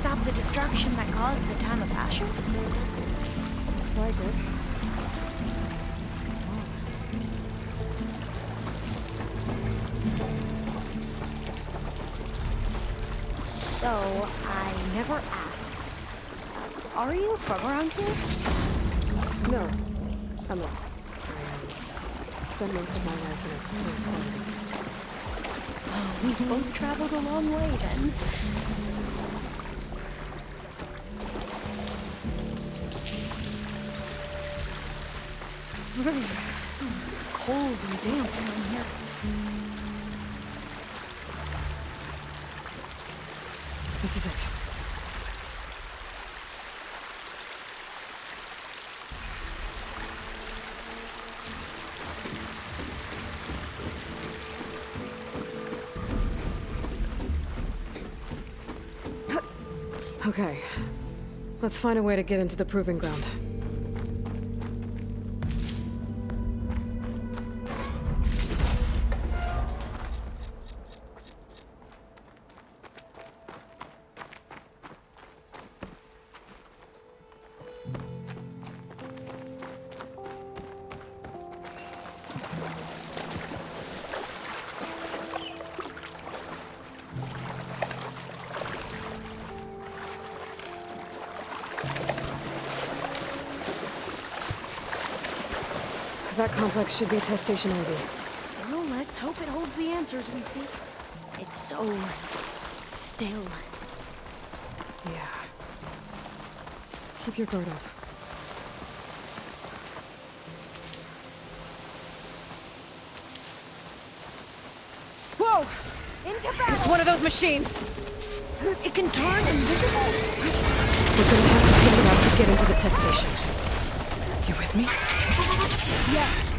stop the destruction that caused the Time of Ashes? Looks like it. So, I never asked. Are you from around here? No, I'm not. I spent most of my life in a place far east. Oh, we both traveled a long way then. Cold and damp down here. This is it. Okay. Let's find a way to get into the proving ground. That complex should be test station worthy. Well, let's hope it holds the answers we seek. It's so still. Yeah. Keep your guard up. Whoa! Into battle! It's one of those machines! It can turn invisible! We're gonna have to take it out to get into the test station. You with me? Yes.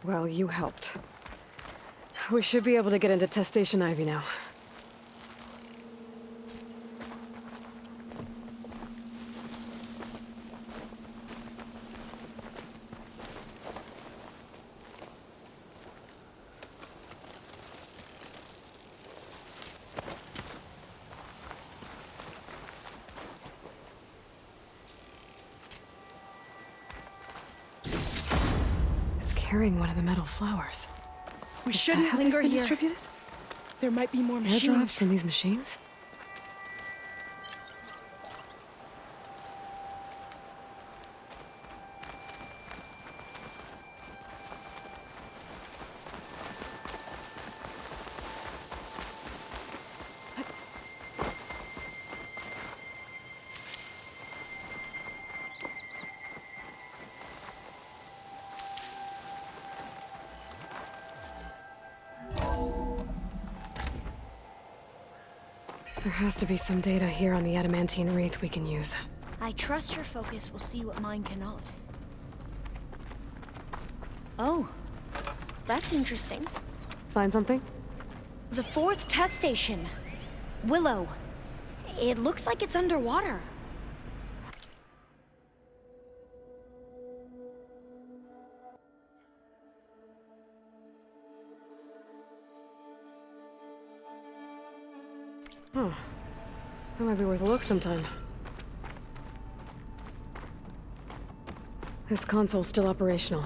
Well, you helped. We should be able to get into Test Station Ivy now. Carrying one of the metal flowers. We shouldn't linger here. Distributed? There might be more machines. Airdrops in these machines? There has to be some data here on the adamantine wreath we can use. I trust your focus will see what mine cannot. Oh, that's interesting. Find something? The 4th test station. Willow. It looks like it's underwater. Huh. That might be worth a look sometime. This console's still operational.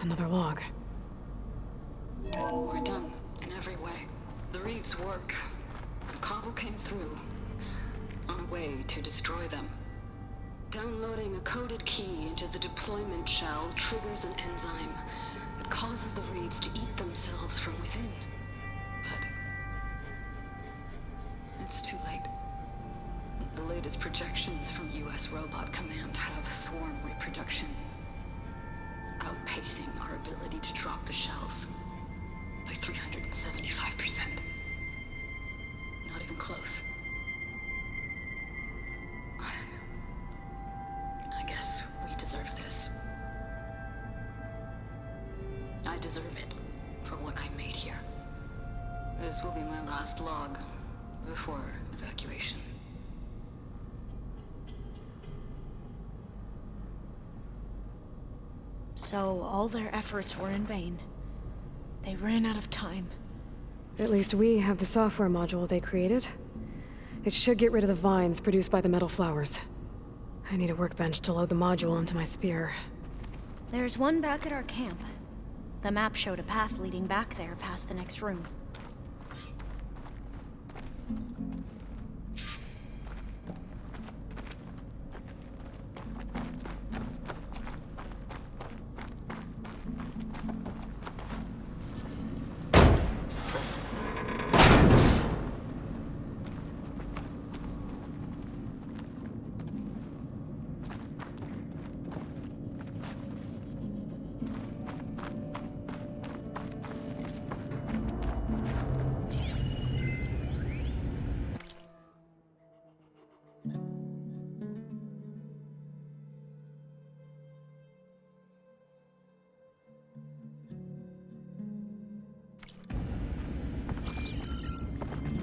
Another log. We're done, in every way. The wreaths work. The cobble came through, on a way to destroy them. Downloading a coded key into the deployment shell triggers an enzyme that causes the wreaths to eat themselves from within. But it's too late. The latest projections from US Robot Command have swarm reproduction, outpacing our ability to drop the shells by 375%. Not even close. I guess we deserve this. I deserve it for what I made here. This will be my last log before evacuation. So all their efforts were in vain. They ran out of time. At least we have the software module they created. It should get rid of the vines produced by the metal flowers. I need a workbench to load the module onto my spear. There's one back at our camp. The map showed a path leading back there past the next room.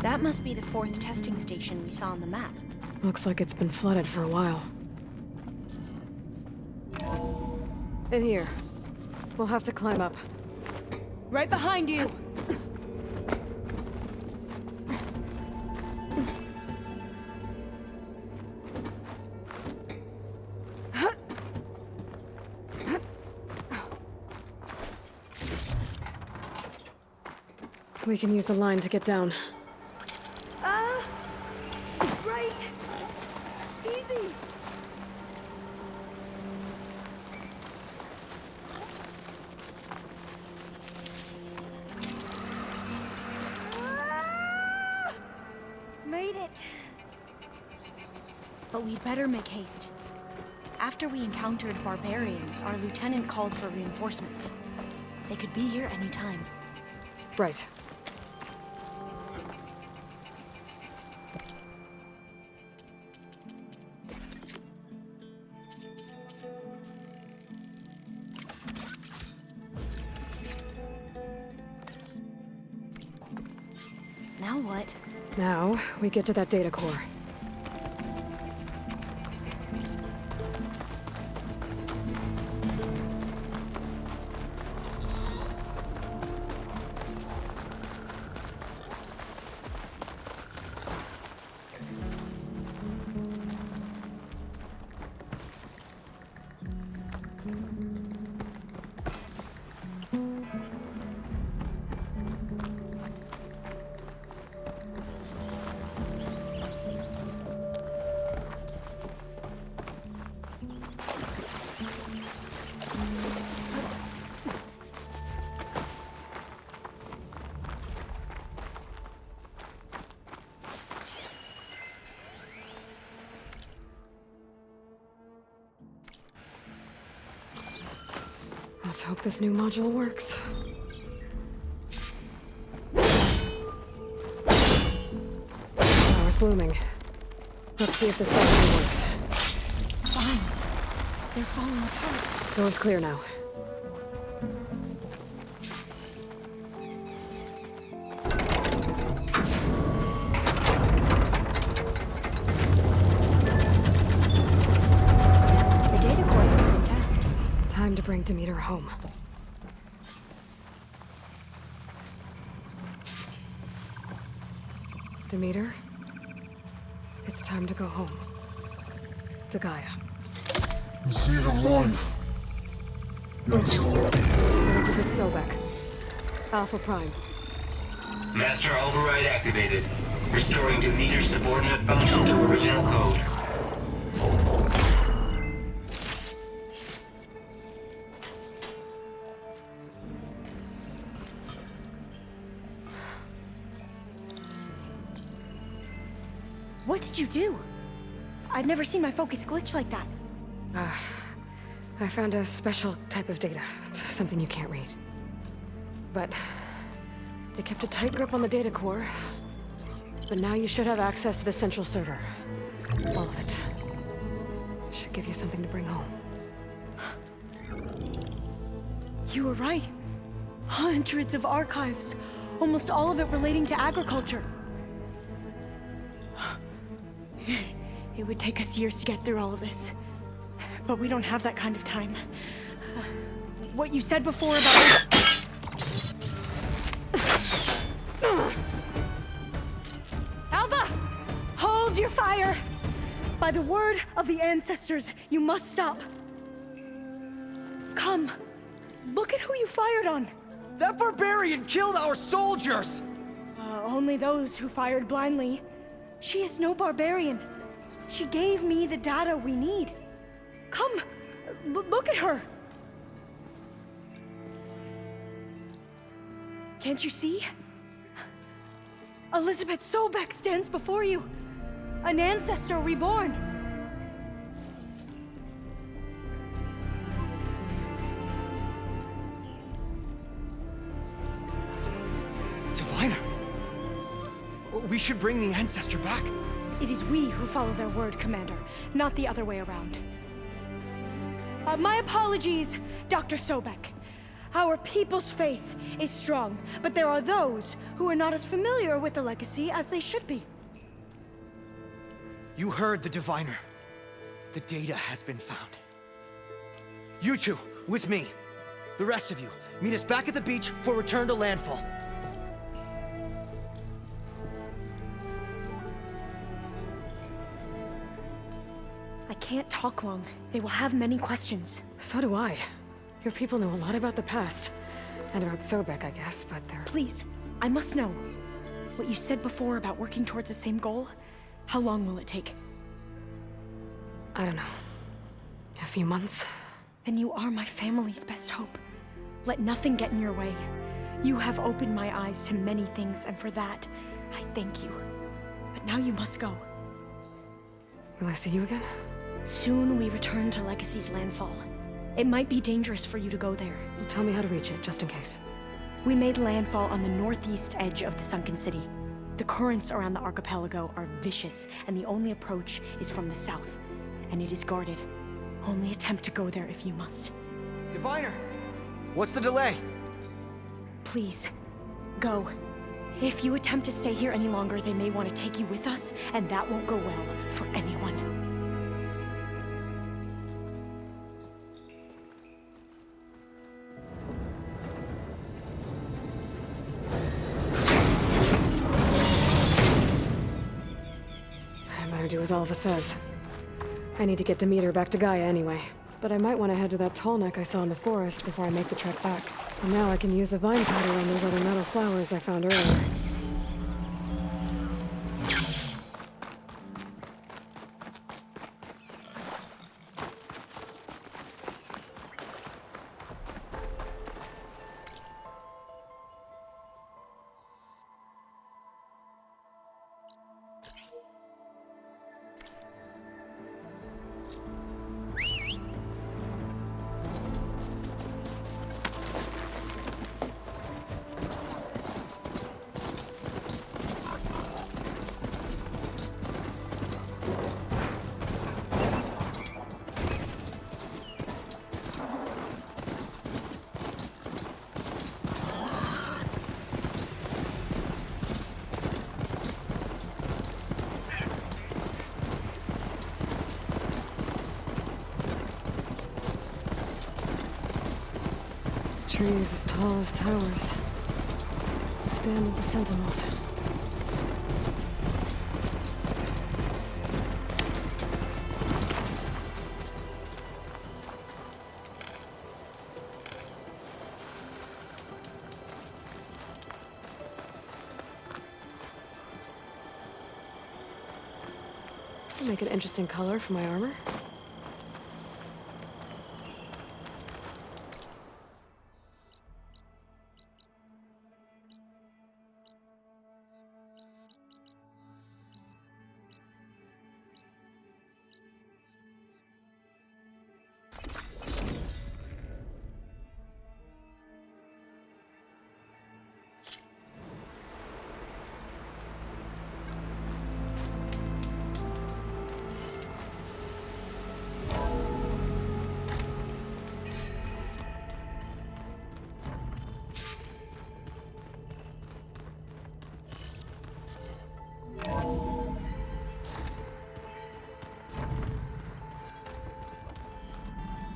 That must be the 4th testing station we saw on the map. Looks like it's been flooded for a while. In here. We'll have to climb up. Right behind you! We can use the line to get down. Right! Easy! Made it! But we'd better make haste. After we encountered barbarians, our lieutenant called for reinforcements. They could be here any time. Right. Now what? Now, we get to that data core. Let's hope this new module works. Flower's blooming. Let's see if this suddenly works. Vines. They're falling apart. Door's clear now. The data core is intact. Time to bring Demeter home. Demeter, it's time to go home. To Gaia. The seed of life. Yes, Lord. Elizabeth Sobek. Alpha Prime. Master override activated. Restoring Demeter's subordinate function to original code. What did you do? I've never seen my focus glitch like that. I found a special type of data. It's something you can't read. But they kept a tight grip on the data core. But now you should have access to the central server. All of it. Should give you something to bring home. You were right. Hundreds of archives. Almost all of it relating to agriculture. It would take us years to get through all of this. But we don't have that kind of time. What you said before about... Alva! Hold your fire! By the word of the ancestors, you must stop. Come. Look at who you fired on. That barbarian killed our soldiers! Only those who fired blindly. She is no barbarian. She gave me the data we need. Come, look at her. Can't you see? Elizabeth Sobek stands before you. An ancestor reborn. Diviner! We should bring the ancestor back. It is we who follow their word, Commander, not the other way around. My apologies, Dr. Sobek. Our people's faith is strong, but there are those who are not as familiar with the legacy as they should be. You heard the diviner. The data has been found. You two, with me. The rest of you, meet us back at the beach for return to landfall. I can't talk long. They will have many questions. So do I. Your people know a lot about the past. And about Sobek, I guess, but they're... Please, I must know. What you said before about working towards the same goal, how long will it take? I don't know. A few months? Then you are my family's best hope. Let nothing get in your way. You have opened my eyes to many things, and for that, I thank you. But now you must go. Will I see you again? Soon we return to Legacy's landfall. It might be dangerous for you to go there. Well, tell me how to reach it, just in case. We made landfall on the northeast edge of the sunken city. The currents around the archipelago are vicious, and the only approach is from the south. And it is guarded. Only attempt to go there if you must. Diviner! What's the delay? Please, go. If you attempt to stay here any longer, they may want to take you with us, and that won't go well for anyone. I better do as Alva says. I need to get Demeter back to Gaia anyway. But I might want to head to that tall neck I saw in the forest before I make the trek back. And now I can use the vine powder on those other metal flowers I found earlier. Trees as tall as towers. The stand of the sentinels. Make an interesting color for my armor.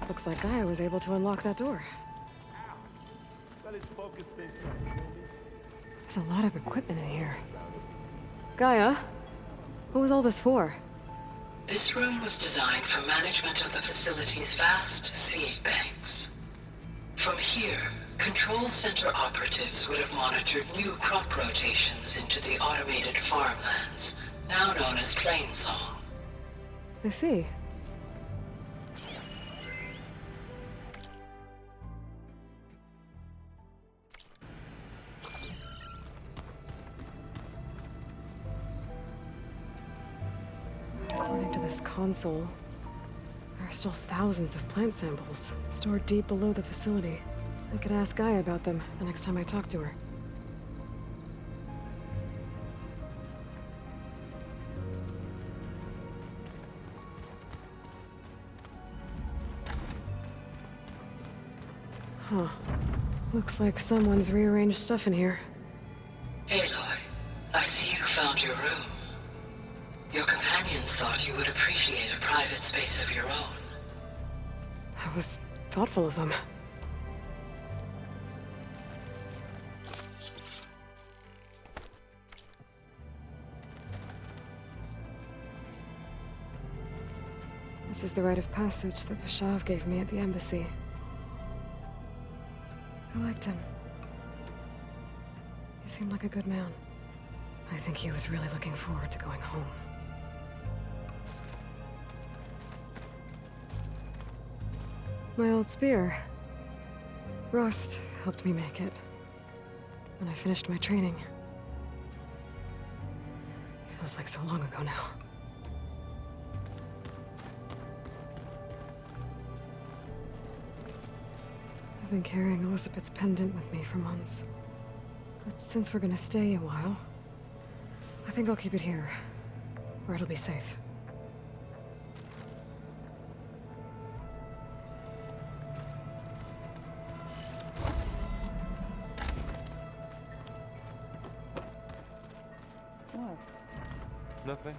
Looks like Gaia was able to unlock that door. There's a lot of equipment in here. Gaia, what was all this for? This room was designed for management of the facility's vast seed banks. From here, control center operatives would have monitored new crop rotations into the automated farmlands, now known as Plainsong. I see. According to this console, there are still thousands of plant samples stored deep below the facility. I could ask Gaia about them the next time I talk to her. Huh. Looks like someone's rearranged stuff in here. Aloy, I see you found your room. Your companions thought you would appreciate a private space of your own. That was thoughtful of them. This is the rite of passage that Vashav gave me at the embassy. I liked him. He seemed like a good man. I think he was really looking forward to going home. My old spear. Rust helped me make it. When I finished my training. Feels like so long ago now. I've been carrying Elizabeth's pendant with me for months. But since we're gonna stay a while, I think I'll keep it here, where it'll be safe. What? Nothing.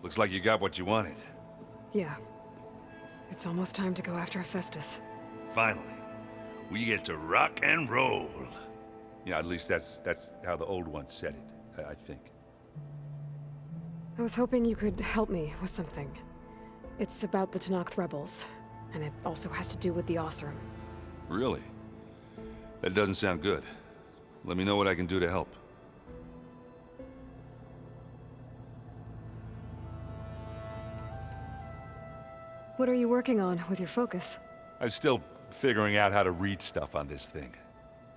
Looks like you got what you wanted. Yeah. It's almost time to go after Hephaestus. Finally. We get to rock and roll. Yeah, at least that's how the old one said it, I think. I was hoping you could help me with something. It's about the Tenakth rebels, and it also has to do with the Oseram. Really? That doesn't sound good. Let me know what I can do to help. What are you working on with your focus? I'm still figuring out how to read stuff on this thing.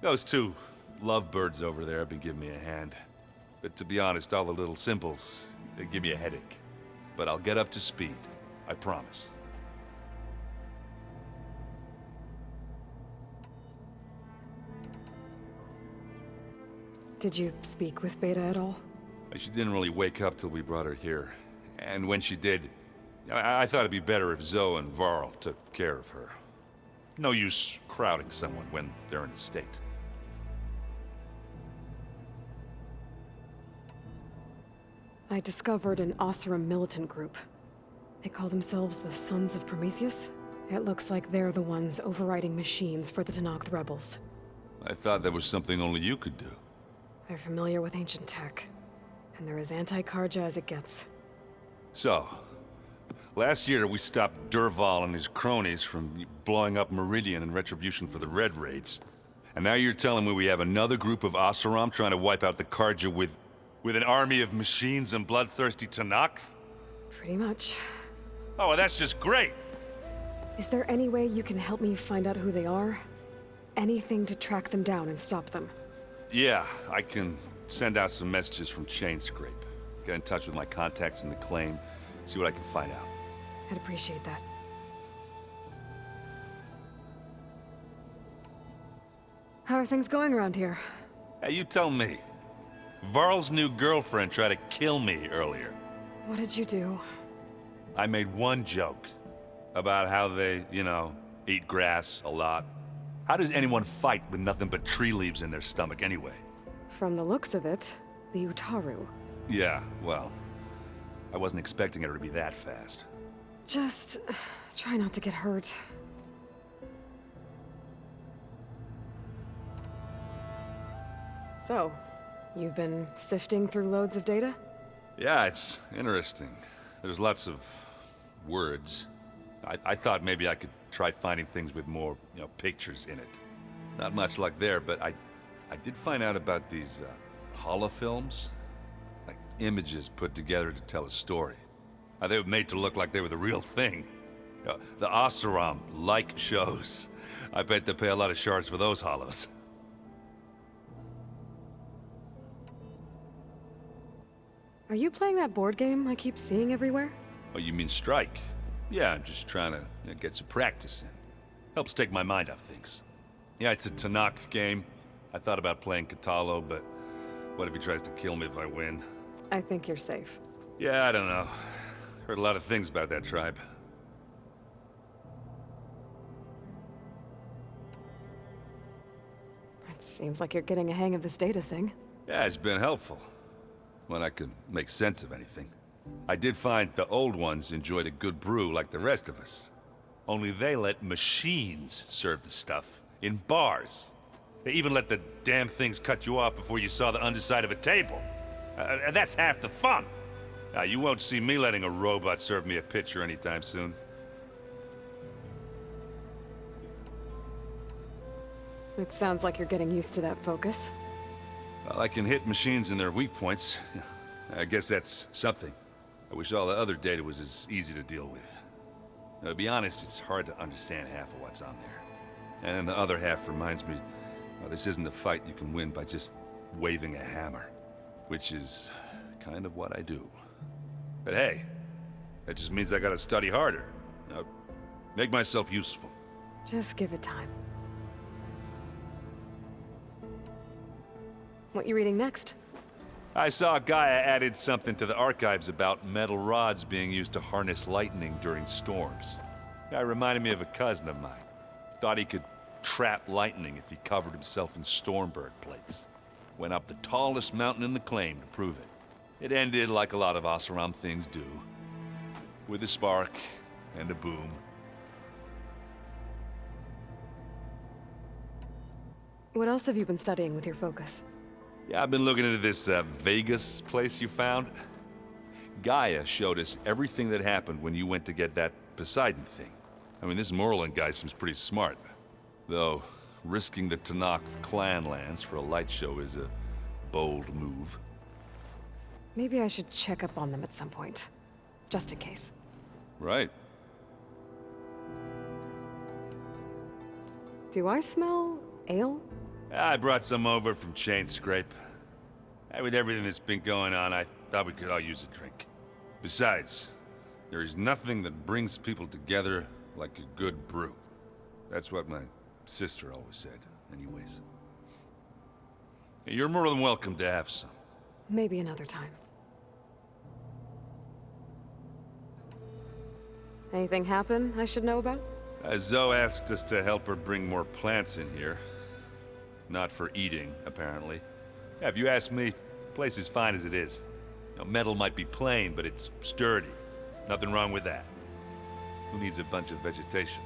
Those two lovebirds over there have been giving me a hand. But to be honest, all the little symbols, they give me a headache. But I'll get up to speed. I promise. Did you speak with Beta at all? She didn't really wake up till we brought her here. And when she did, I thought it'd be better if Zoe and Varl took care of her. No use crowding someone when they're in a state. I discovered an Oseram militant group. They call themselves the Sons of Prometheus. It looks like they're the ones overriding machines for the Tenakth rebels. I thought that was something only you could do. They're familiar with ancient tech, and they're as anti-Karja as it gets. So, last year we stopped Durval and his cronies from blowing up Meridian in retribution for the Red Raids. And now you're telling me we have another group of Oseram trying to wipe out the Karja with an army of machines and bloodthirsty Tenakth? Pretty much. Oh, well, that's just great! Is there any way you can help me find out who they are? Anything to track them down and stop them? Yeah, I can send out some messages from Chainscrape. Get in touch with my contacts in the claim, see what I can find out. I'd appreciate that. How are things going around here? Hey, you tell me. Varl's new girlfriend tried to kill me earlier. What did you do? I made one joke about how they, eat grass a lot. How does anyone fight with nothing but tree leaves in their stomach anyway? From the looks of it, the Utaru. Yeah, well, I wasn't expecting her to be that fast. Just try not to get hurt. So, you've been sifting through loads of data? Yeah, it's interesting. There's lots of words. I thought maybe I could try finding things with more, pictures in it. Not much luck there, but I did find out about these holofilms. Like images put together to tell a story. They were made to look like they were the real thing. The Oseram like shows. I bet they pay a lot of shards for those holos. Are you playing that board game I keep seeing everywhere? Oh, you mean Strike? Yeah, I'm just trying to get some practice in. Helps take my mind off things. Yeah, it's a Tenakth game. I thought about playing Katalo, but what if he tries to kill me if I win? I think you're safe. Yeah, I don't know. Heard a lot of things about that tribe. It seems like you're getting a hang of this data thing. Yeah, it's been helpful. When I could make sense of anything. I did find the old ones enjoyed a good brew like the rest of us. Only they let machines serve the stuff in bars. They even let the damn things cut you off before you saw the underside of a table. And that's half the fun. You won't see me letting a robot serve me a pitcher anytime soon. It sounds like you're getting used to that focus. Well, I can hit machines in their weak points. I guess that's something. I wish all the other data was as easy to deal with. Now, to be honest, it's hard to understand half of what's on there. And the other half reminds me, this isn't a fight you can win by just waving a hammer. Which is kind of what I do. But hey, that just means I gotta study harder. Make myself useful. Just give it time. What you reading next? I saw Gaia added something to the archives about metal rods being used to harness lightning during storms. Guy reminded me of a cousin of mine. Thought he could trap lightning if he covered himself in Stormbird plates. Went up the tallest mountain in the claim to prove it. It ended like a lot of Oseram things do. With a spark and a boom. What else have you been studying with your focus? Yeah, I've been looking into this Vegas place you found. Gaia showed us everything that happened when you went to get that Poseidon thing. I mean, this Morlun guy seems pretty smart. Though, risking the Tanakh clan lands for a light show is a bold move. Maybe I should check up on them at some point. Just in case. Right. Do I smell ale? I brought some over from Chain Scrape. With everything that's been going on, I thought we could all use a drink. Besides, there is nothing that brings people together like a good brew. That's what my sister always said, anyways. You're more than welcome to have some. Maybe another time. Anything happen I should know about? Zoe asked us to help her bring more plants in here. Not for eating, apparently. Yeah, if you ask me, the place is fine as it is. Metal might be plain, but it's sturdy. Nothing wrong with that. Who needs a bunch of vegetation?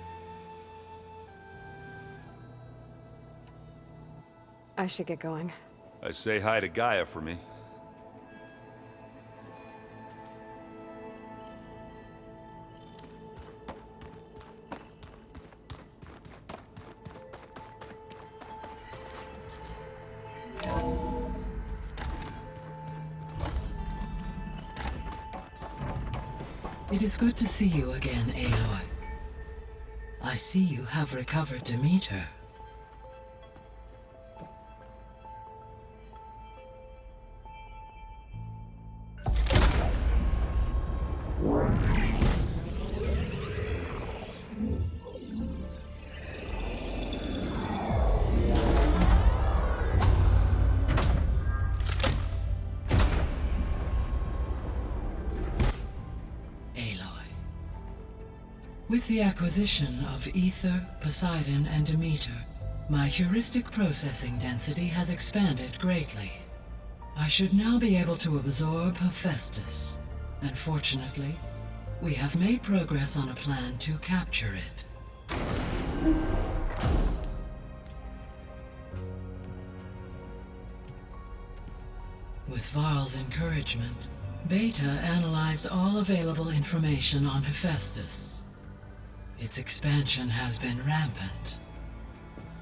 I should get going. Say hi to Gaia for me. It is good to see you again, Aloy. I see you have recovered Demeter. With the acquisition of Ether, Poseidon, and Demeter, my heuristic processing density has expanded greatly. I should now be able to absorb Hephaestus, and fortunately, we have made progress on a plan to capture it. With Varl's encouragement, Beta analyzed all available information on Hephaestus. Its expansion has been rampant.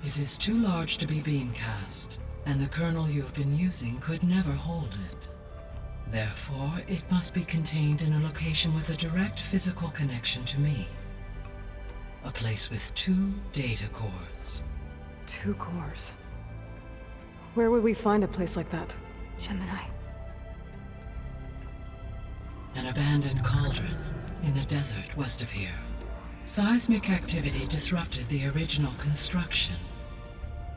It is too large to be beamcast, and the kernel you have been using could never hold it. Therefore, it must be contained in a location with a direct physical connection to me. A place with 2 data cores. 2 cores? Where would we find a place like that? Gemini. An abandoned cauldron in the desert west of here. Seismic activity disrupted the original construction.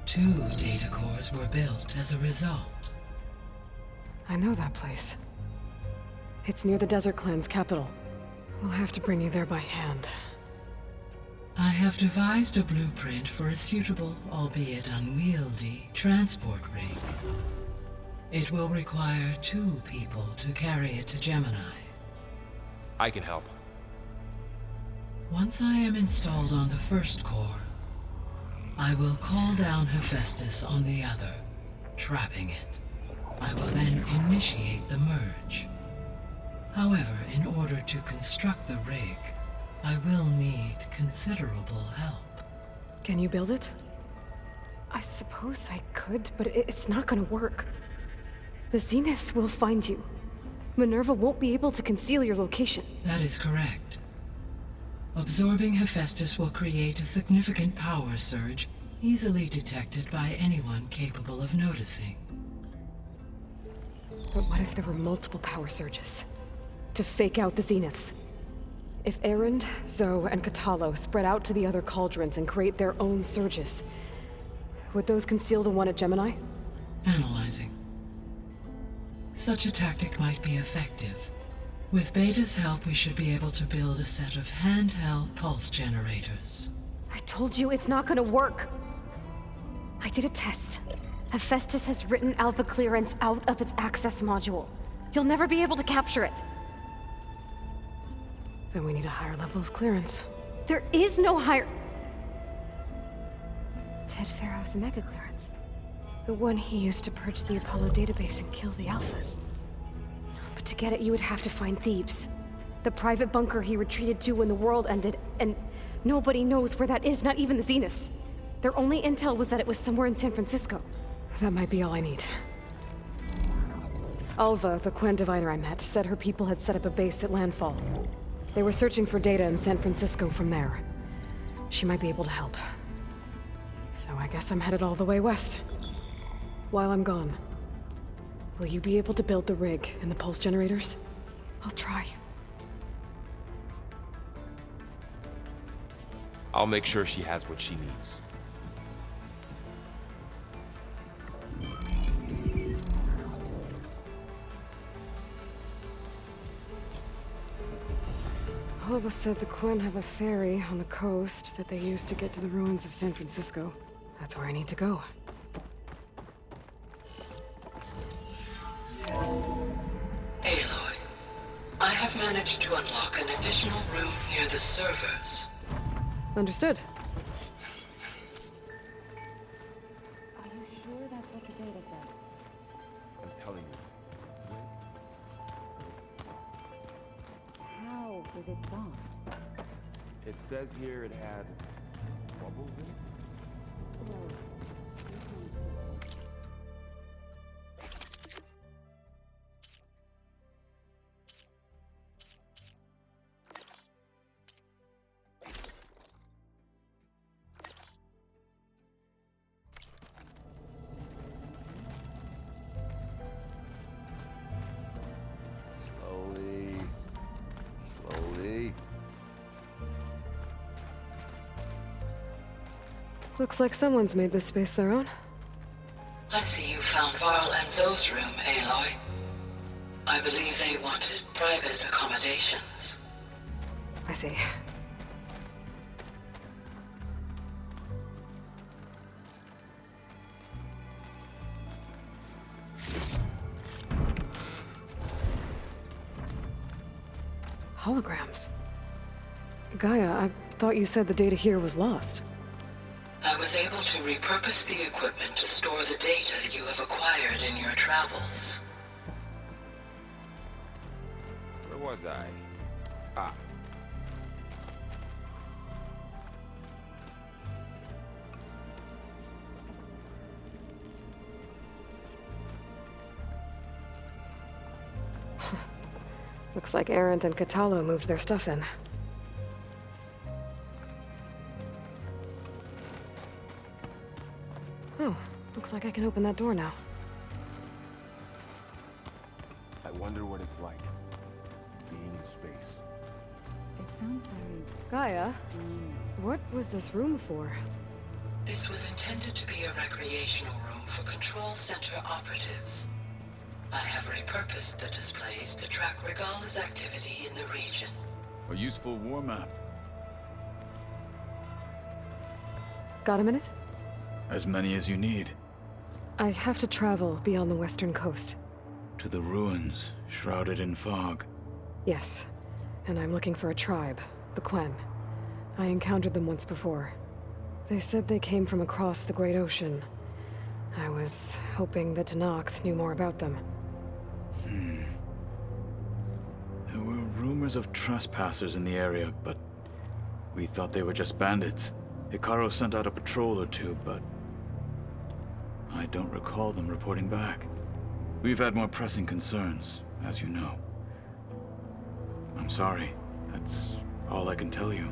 2 data cores were built as a result. I know that place. It's near the Desert Clan's capital. We'll have to bring you there by hand. I have devised a blueprint for a suitable, albeit unwieldy, transport rig. It will require 2 people to carry it to Gemini. I can help. Once I am installed on the first core, I will call down Hephaestus on the other, trapping it. I will then initiate the merge. However, in order to construct the rig, I will need considerable help. Can you build it? I suppose I could, but it's not gonna work. The Zeniths will find you. Minerva won't be able to conceal your location. That is correct. Absorbing Hephaestus will create a significant power surge, easily detected by anyone capable of noticing. But what if there were multiple power surges? To fake out the zeniths? If Erend, Zoe, and Katalo spread out to the other cauldrons and create their own surges, would those conceal the one at Gemini? Analyzing. Such a tactic might be effective. With Beta's help, we should be able to build a set of handheld pulse generators. I told you it's not gonna work! I did a test. Hephaestus has written Alpha clearance out of its access module. You'll never be able to capture it. Then we need a higher level of clearance. There is no higher... Ted Pharaoh's mega clearance. The one he used to purge the Apollo database and kill the Alphas. But to get it, you would have to find Thebes. The private bunker he retreated to when the world ended, and nobody knows where that is, not even the Zeniths. Their only intel was that it was somewhere in San Francisco. That might be all I need. Alva, the Quen diviner I met, said her people had set up a base at landfall. They were searching for data in San Francisco from there. She might be able to help. So I guess I'm headed all the way west. While I'm gone, will you be able to build the rig and the pulse generators? I'll try. I'll make sure she has what she needs. Alva said the Quen have a ferry on the coast that they use to get to the ruins of San Francisco. That's where I need to go. Aloy, I have managed to unlock an additional room near the servers. Understood. Are you sure that's what the data says? I'm telling you. How was it solved? It says here it had bubbles in it. Slowly. Looks like someone's made this space their own. I see you found Varl and Zoe's room, Aloy. I believe they wanted private accommodations. I see. Holograms. Gaia, I thought you said the data here was lost. I was able to repurpose the equipment to store the data you have acquired in your travels. Where was I? Ah. Looks like Erend and Katalo moved their stuff in. Oh, looks like I can open that door now. I wonder what it's like being in space. It sounds very... Gaia, what was this room for? This was intended to be a recreational room for Control Center operatives. I have repurposed the displays to track Regala's activity in the region. A useful war map. Got a minute? As many as you need. I have to travel beyond the western coast. To the ruins, shrouded in fog. Yes, and I'm looking for a tribe, the Quen. I encountered them once before. They said they came from across the Great Ocean. I was hoping that Tenakth knew more about them. There were rumors of trespassers in the area, but we thought they were just bandits. Hikaru sent out a patrol or two, but I don't recall them reporting back. We've had more pressing concerns, as you know. I'm sorry. That's all I can tell you.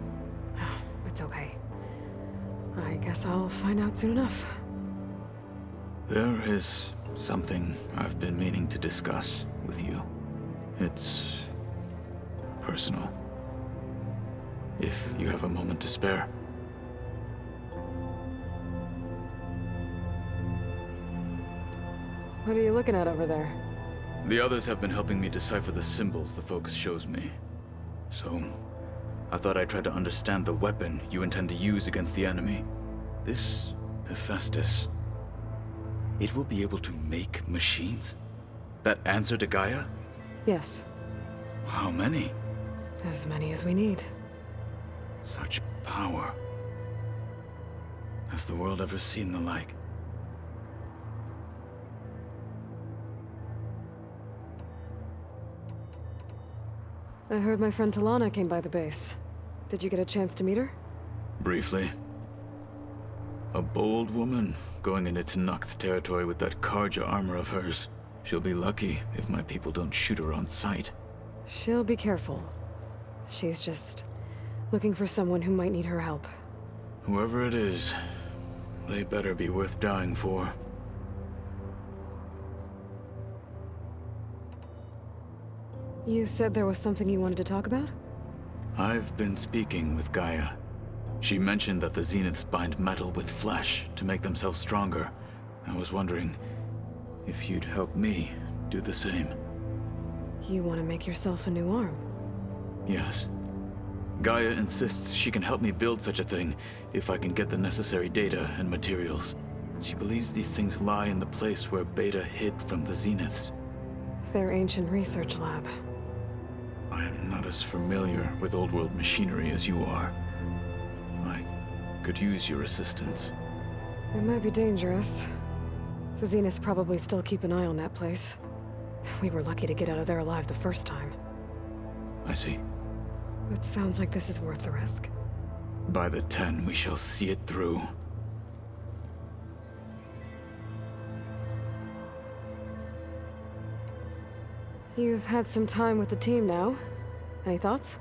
it's okay. I guess I'll find out soon enough. There is something I've been meaning to discuss with you. It's personal. If you have a moment to spare. What are you looking at over there? The others have been helping me decipher the symbols the focus shows me. So, I thought I'd try to understand the weapon you intend to use against the enemy. This Hephaestus, it will be able to make machines? That answer to Gaia? Yes. How many? As many as we need. Such power. Has the world ever seen the like? I heard my friend Talana came by the base. Did you get a chance to meet her? Briefly. A bold woman going into Tenakth territory with that Karja armor of hers. She'll be lucky if my people don't shoot her on sight. She'll be careful. She's just looking for someone who might need her help. Whoever it is, they better be worth dying for. You said there was something you wanted to talk about? I've been speaking with Gaia. She mentioned that the Zeniths bind metal with flesh to make themselves stronger. I was wondering if you'd help me do the same. You want to make yourself a new arm? Yes. Gaia insists she can help me build such a thing if I can get the necessary data and materials. She believes these things lie in the place where Beta hid from the Zeniths. Their ancient research lab. I am not as familiar with old-world machinery as you are. I could use your assistance. It might be dangerous. The Zeniths probably still keep an eye on that place. We were lucky to get out of there alive the first time. I see. It sounds like this is worth the risk. By the 10, we shall see it through. You've had some time with the team now. Any thoughts?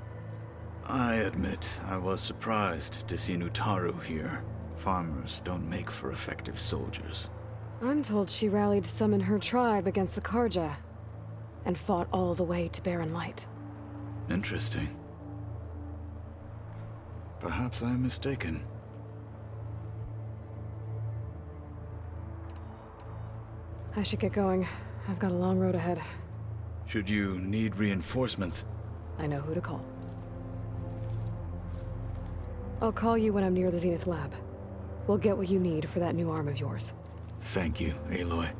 I admit, I was surprised to see Nutaru here. Farmers don't make for effective soldiers. I'm told she rallied some in her tribe against the Karja, and fought all the way to Barren Light. Interesting. Perhaps I am mistaken. I should get going. I've got a long road ahead. Should you need reinforcements? I know who to call. I'll call you when I'm near the Zenith lab. We'll get what you need for that new arm of yours. Thank you, Aloy.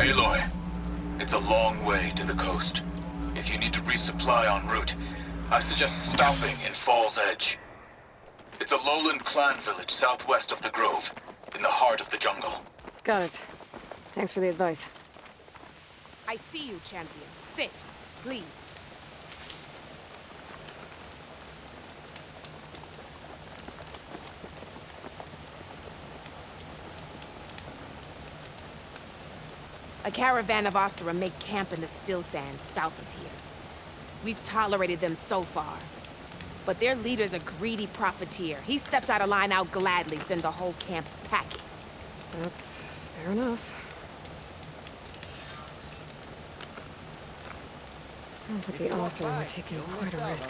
Aloy, it's a long way to the coast. If you need to resupply en route, I suggest stopping in Fall's Edge. It's a lowland clan village southwest of the Grove, in the heart of the jungle. Got it. Thanks for the advice. I see you, champion. Sit, please. A caravan of Asura make camp in the still sands south of here. We've tolerated them so far. But their leader's a greedy profiteer. He steps out of line, I'll gladly send the whole camp packing. That's fair enough. Sounds like the officer were taking quite a risk.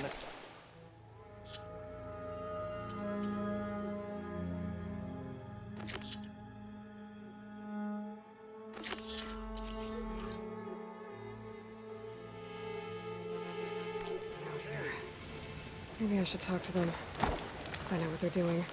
Maybe I should talk to them, find out what they're doing.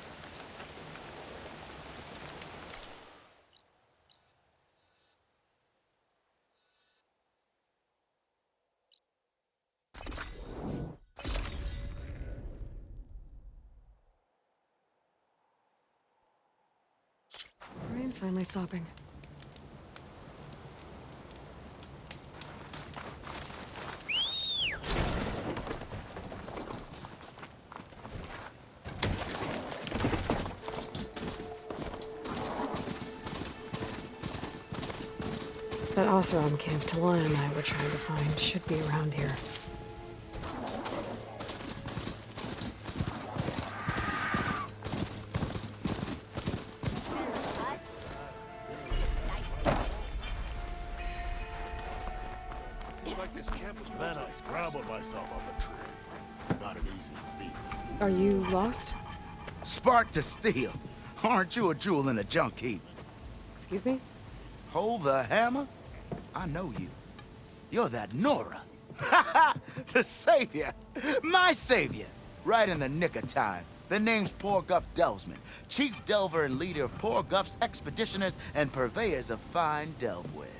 Rain's finally stopping. That Oseram camp Talana and I were trying to find should be around here. Seems like this camp was meant. I scrambled myself up a tree. Not an easy feat. Are you lost? Spark to steel. Aren't you a jewel in a junk heap? Excuse me? Hold the hammer? I know you. You're that Nora. The savior. My savior. Right in the nick of time. The name's Poor Guff Delvesman, chief delver and leader of Poor Guff's expeditioners and purveyors of fine delve wares.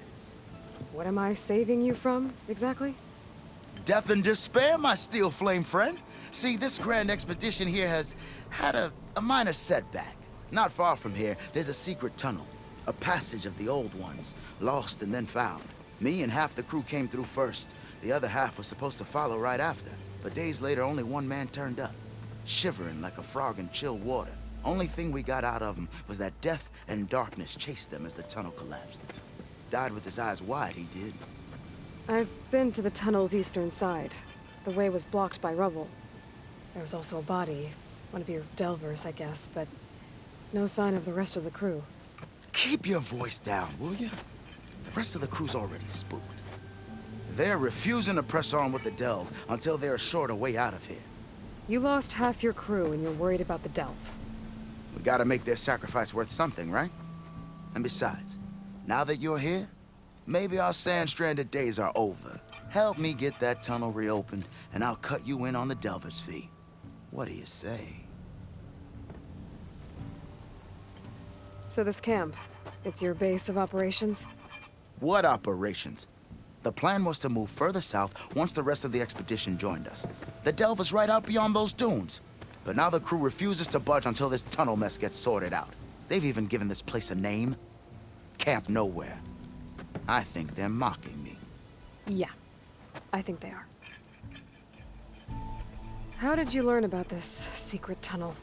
What am I saving you from, exactly? Death and despair, my steel flame friend. See, this grand expedition here has had a minor setback. Not far from here, there's a secret tunnel. A passage of the old ones, lost and then found. Me and half the crew came through first. The other half was supposed to follow right after. But days later, only one man turned up, shivering like a frog in chill water. Only thing we got out of him was that death and darkness chased them as the tunnel collapsed. Died with his eyes wide, he did. I've been to the tunnel's eastern side. The way was blocked by rubble. There was also a body, one of your delvers, I guess, but no sign of the rest of the crew. Keep your voice down, will you? The rest of the crew's already spooked. They're refusing to press on with the delve until they're assured a way out of here. You lost half your crew and you're worried about the delve. We gotta make their sacrifice worth something, right? And besides, now that you're here, maybe our sand-stranded days are over. Help me get that tunnel reopened, and I'll cut you in on the delver's fee. What do you say? So this camp, it's your base of operations? What operations? The plan was to move further south once the rest of the expedition joined us. The delve is right out beyond those dunes. But now the crew refuses to budge until this tunnel mess gets sorted out. They've even given this place a name. Camp Nowhere. I think they're mocking me. Yeah, I think they are. How did you learn about this secret tunnel?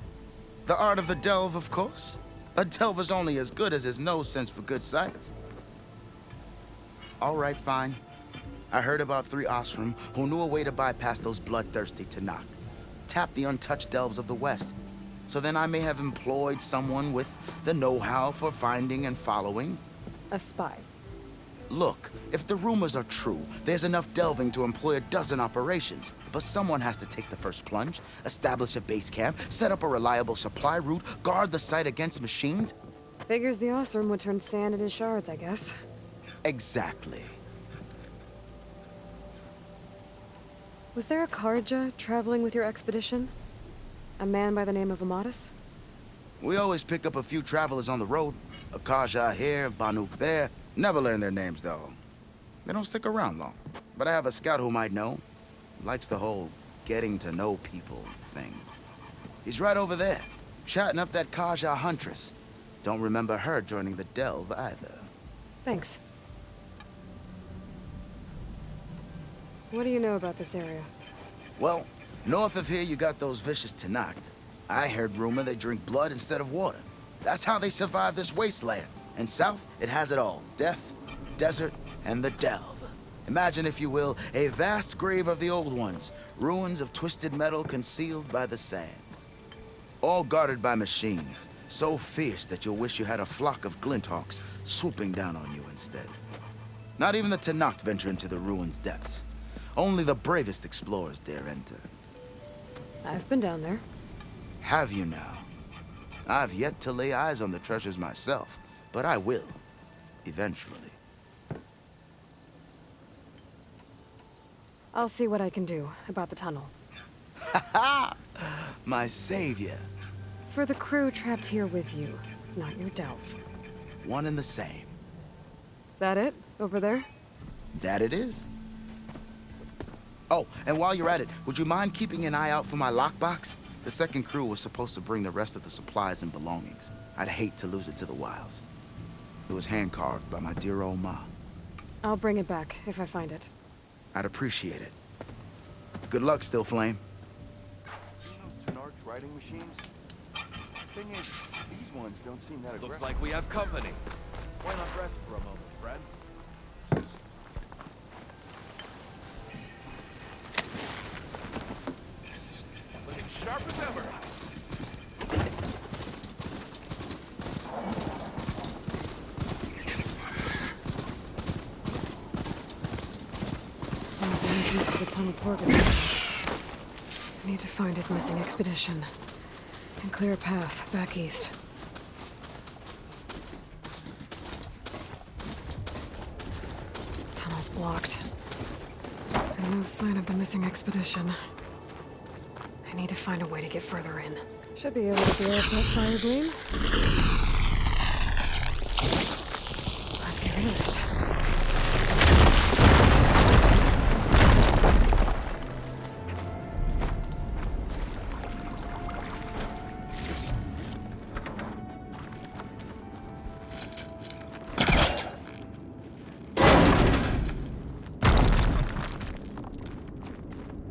The art of the delve, of course. A delver's only as good as his nose sense for good sights. All right, fine. I heard about 3 Osram who knew a way to bypass those bloodthirsty Tanakh. Tap the untouched delves of the West. So then I may have employed someone with the know-how for finding and following. A spy. Look, if the rumors are true, there's enough delving to employ a dozen operations. But someone has to take the first plunge, establish a base camp, set up a reliable supply route, guard the site against machines. Figures the Osram would turn sand into shards, I guess. Exactly. Was there a Karja traveling with your expedition? A man by the name of Amatus? We always pick up a few travelers on the road. A Kaja here, Banuk there. Never learn their names, though. They don't stick around long. But I have a scout who might know. Likes the whole getting to know people thing. He's right over there, chatting up that Kaja huntress. Don't remember her joining the delve either. Thanks. What do you know about this area? Well, north of here you got those vicious Tanakh. I heard rumor they drink blood instead of water. That's how they survive this wasteland. And south, it has it all. Death, desert, and the delve. Imagine, if you will, a vast grave of the old ones, ruins of twisted metal concealed by the sands. All guarded by machines, so fierce that you'll wish you had a flock of glinthawks swooping down on you instead. Not even the Tenakth venture into the ruins' depths. Only the bravest explorers dare enter. I've been down there. Have you now? I've yet to lay eyes on the treasures myself, but I will, eventually. I'll see what I can do about the tunnel. Ha ha! My savior. For the crew trapped here with you, not your delve. One and the same. That it? Over there? That it is. Oh, and while you're at it, would you mind keeping an eye out for my lockbox? The second crew was supposed to bring the rest of the supplies and belongings. I'd hate to lose it to the wilds. It was hand-carved by my dear old ma. I'll bring it back if I find it. I'd appreciate it. Good luck, Still Flame. Tenakth riding machines? Thing is, these ones don't seem that aggressive. Looks like we have company. Why not rest for a moment, friend? Looking sharp as ever. There's the entrance to the tunnel purgatory. I need to find his missing expedition and clear a path back east. Tunnel's blocked. And no sign of the missing expedition. I need to find a way to get further in. Should be able to blow up that fire gleam. Let's get rid of this.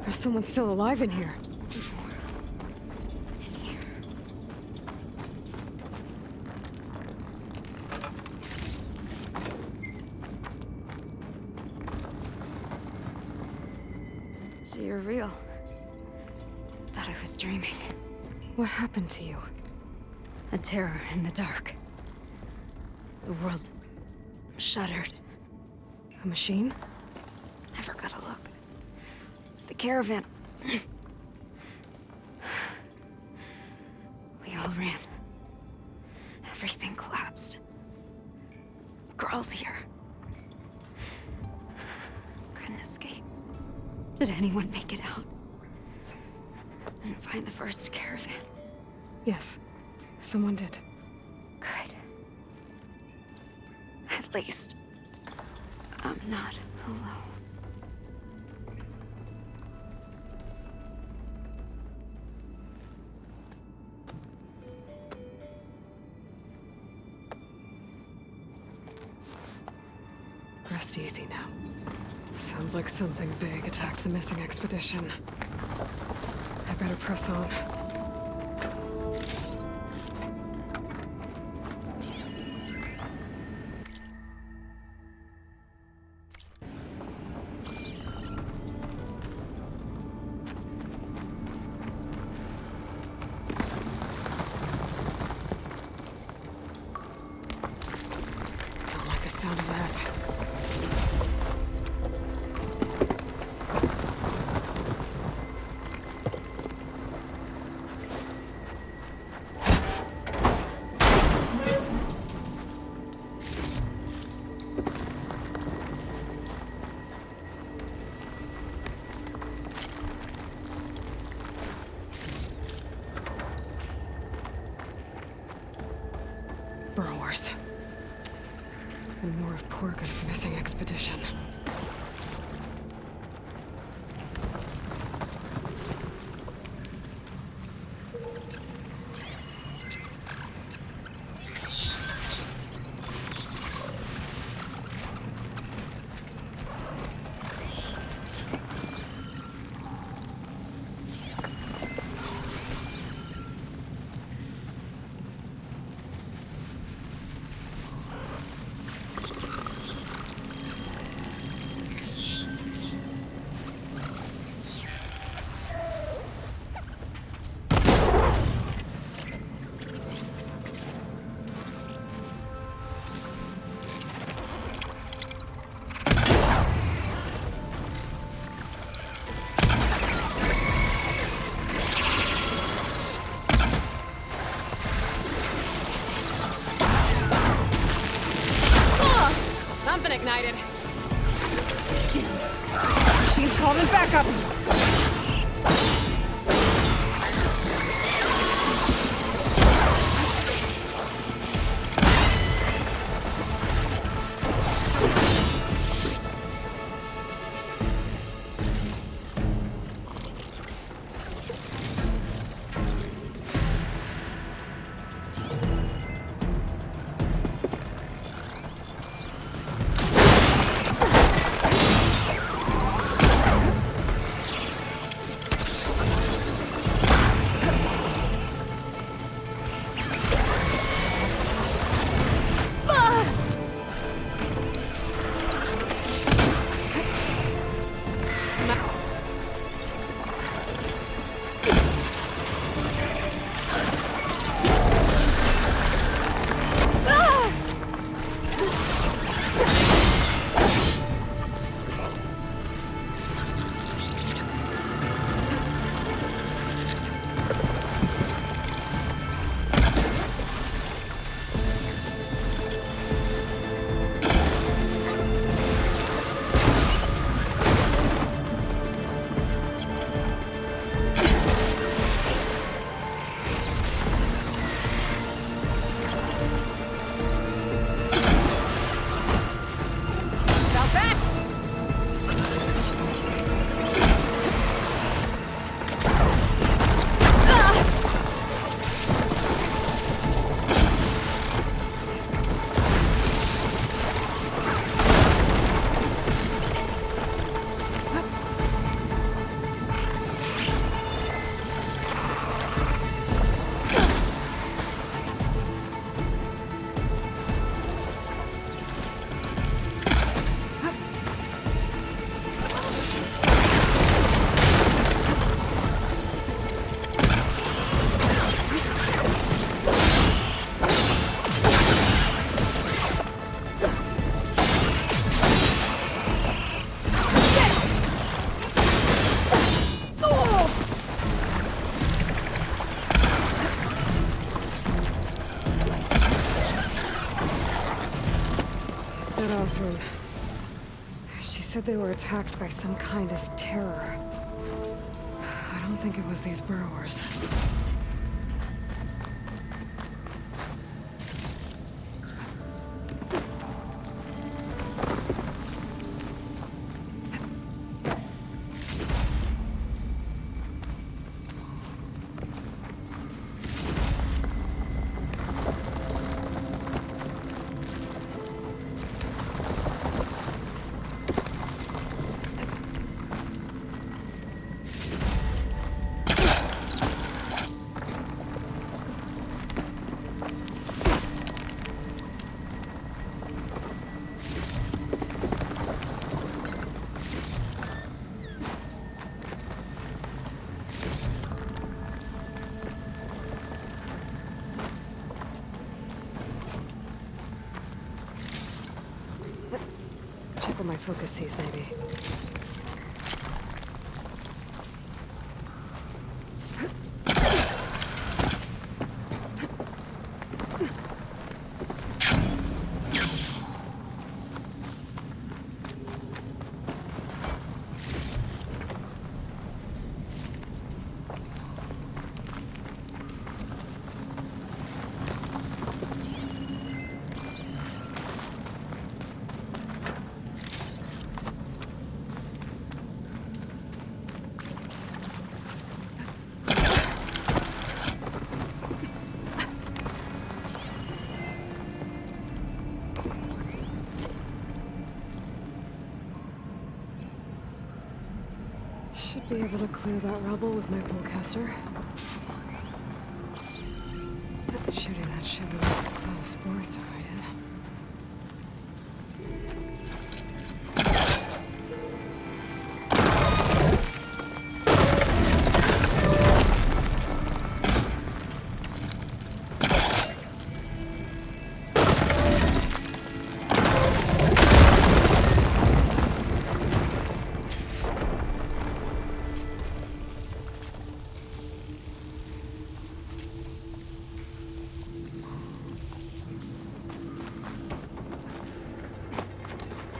There's someone still alive in here. So you're real. Thought I was dreaming. What happened to you? A terror in the dark. The world shuddered. A machine? Never got a look. The caravan. We all ran. Everything collapsed. Crawled here. Couldn't escape. Did anyone make it out? And find the first caravan? Yes, someone did. Good. At least, I'm not alone. Rest easy now. Sounds like something big attacked the missing expedition. I better press on. Don't like the sound of that. Burrowers. And more of Porgo's missing expedition. Something ignited. Machine's called in backup. She said they were attacked by some kind of terror. I don't think it was these burrowers. Check what my focus sees, maybe. Should be able to clear that rubble with my pullcaster. Shooting that shit was close spores to hide in.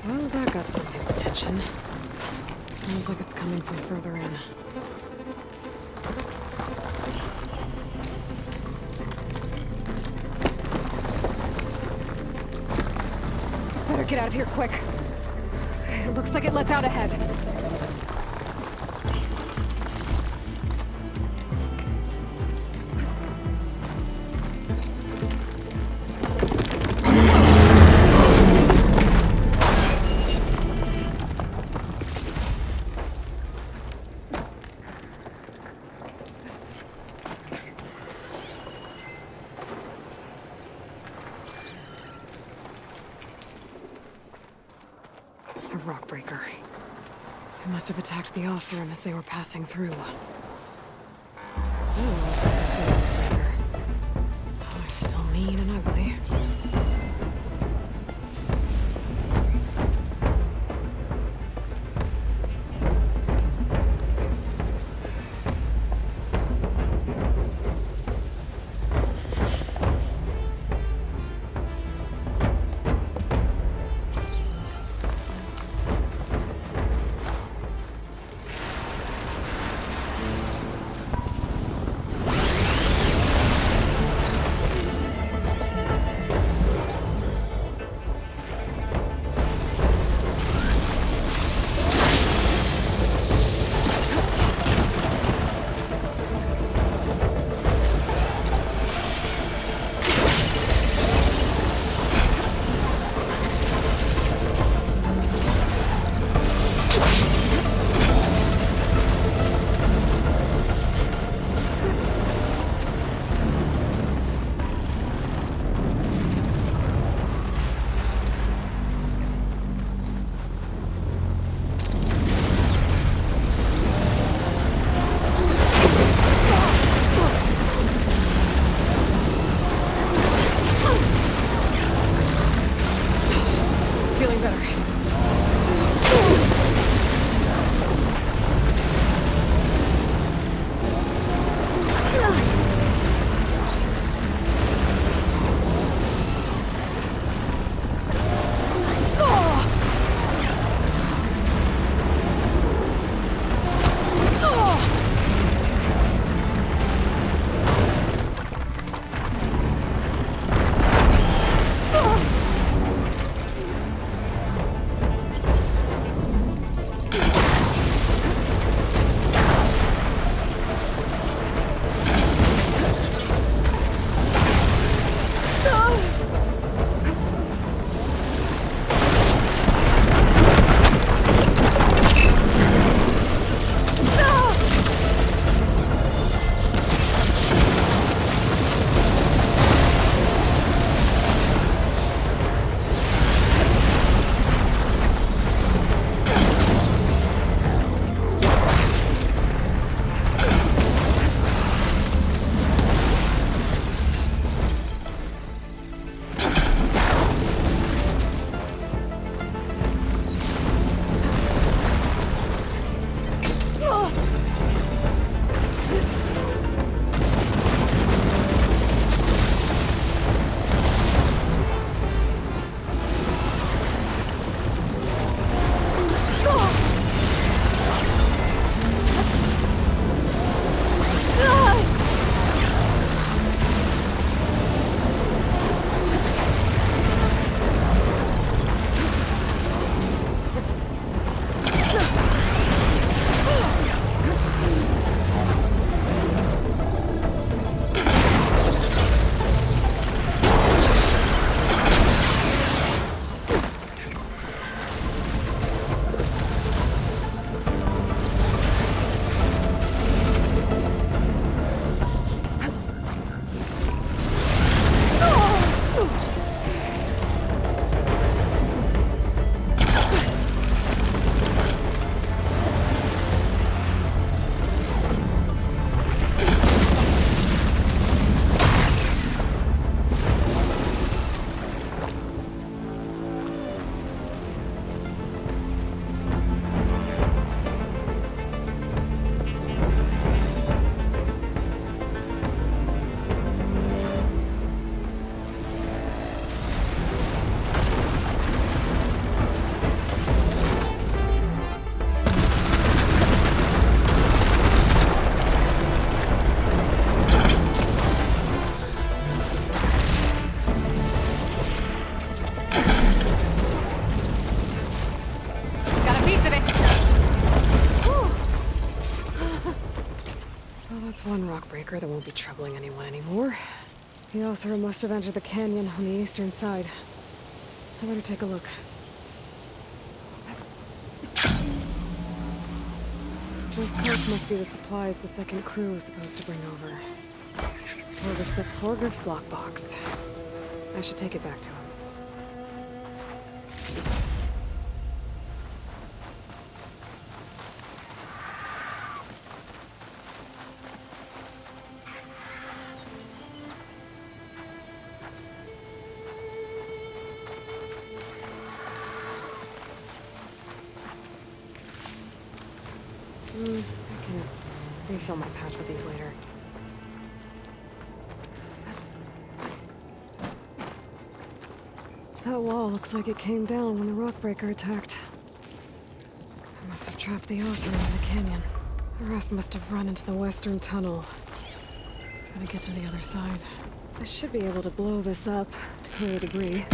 Well, that got something's attention. Sounds like it's coming from further in. Better get out of here quick. It looks like it lets out ahead. A rock breaker. It must have attacked the Osserum as they were passing through. Ooh, this is a rock breaker. Oh, they're still mean and ugly. Feeling better. That's one rock breaker that won't be troubling anyone anymore. The Oseram must have entered the canyon on the eastern side. I better take a look. Those carts must be the supplies the second crew is supposed to bring over. Forgriff's lockbox. I should take it back to him. I can refill my pouch with these later. That wall looks like it came down when the rockbreaker attacked. I must have trapped the Oseram in the canyon. The rest must have run into the western tunnel. Gotta get to the other side. I should be able to blow this up to clear the debris.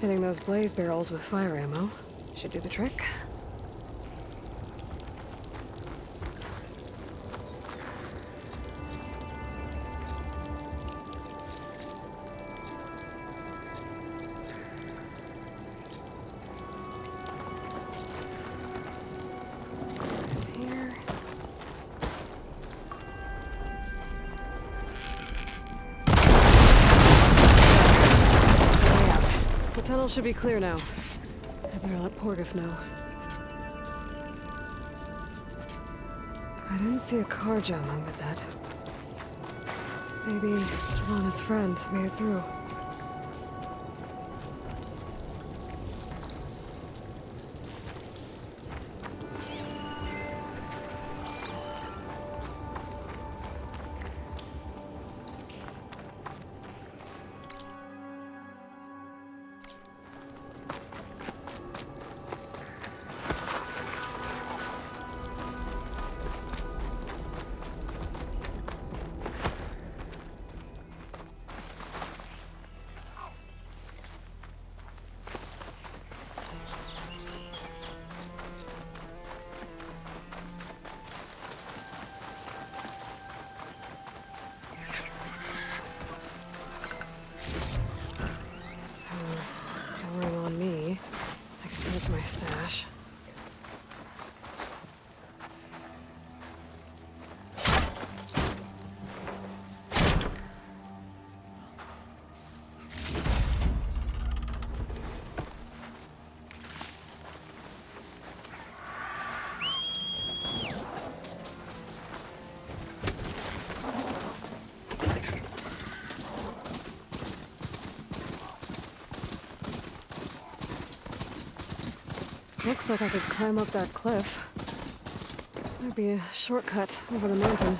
Hitting those blaze barrels with fire ammo should do the trick. This here. The tunnel should be clear now. I better let Porgriff know. I didn't see a Karja among the dead. Maybe Javana's friend made it through. My stash. Looks like I could climb up that cliff. Might be a shortcut over the mountain.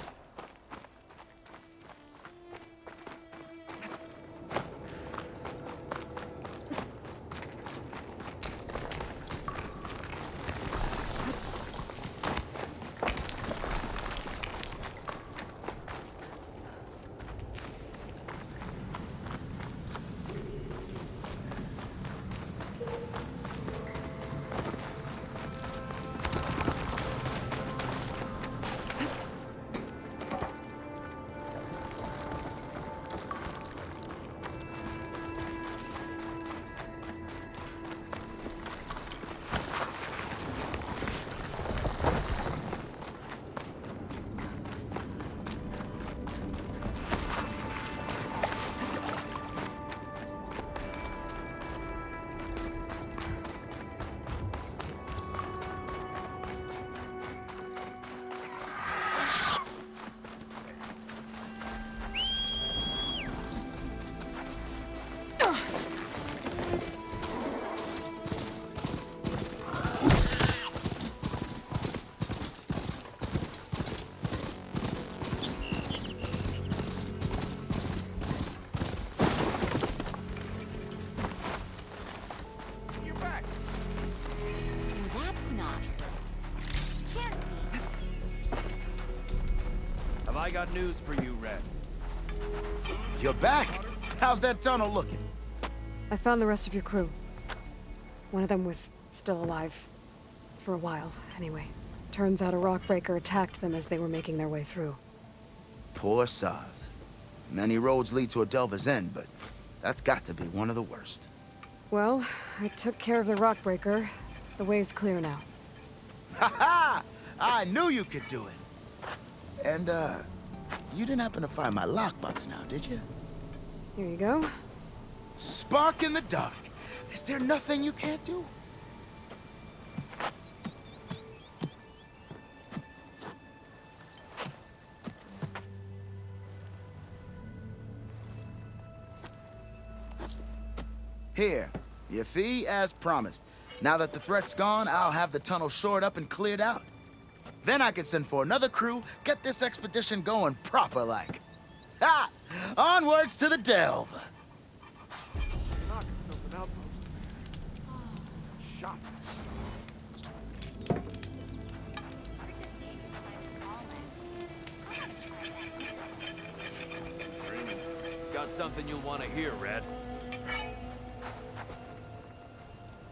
I got news for you, Red. You're back. How's that tunnel looking? I found the rest of your crew. One of them was still alive. For a while, anyway. Turns out a rockbreaker attacked them as they were making their way through. Poor Saz. Many roads lead to a Delver's End, but that's got to be one of the worst. Well, I took care of the rockbreaker. The way's clear now. Ha ha! I knew you could do it. And, you didn't happen to find my lockbox now, did you? Here you go. Spark in the dark. Is there nothing you can't do? Here, your fee as promised. Now that the threat's gone, I'll have the tunnel shored up and cleared out. Then I can send for another crew, get this expedition going proper-like. Ha! Onwards to the delve! Got something you'll want to hear, Red.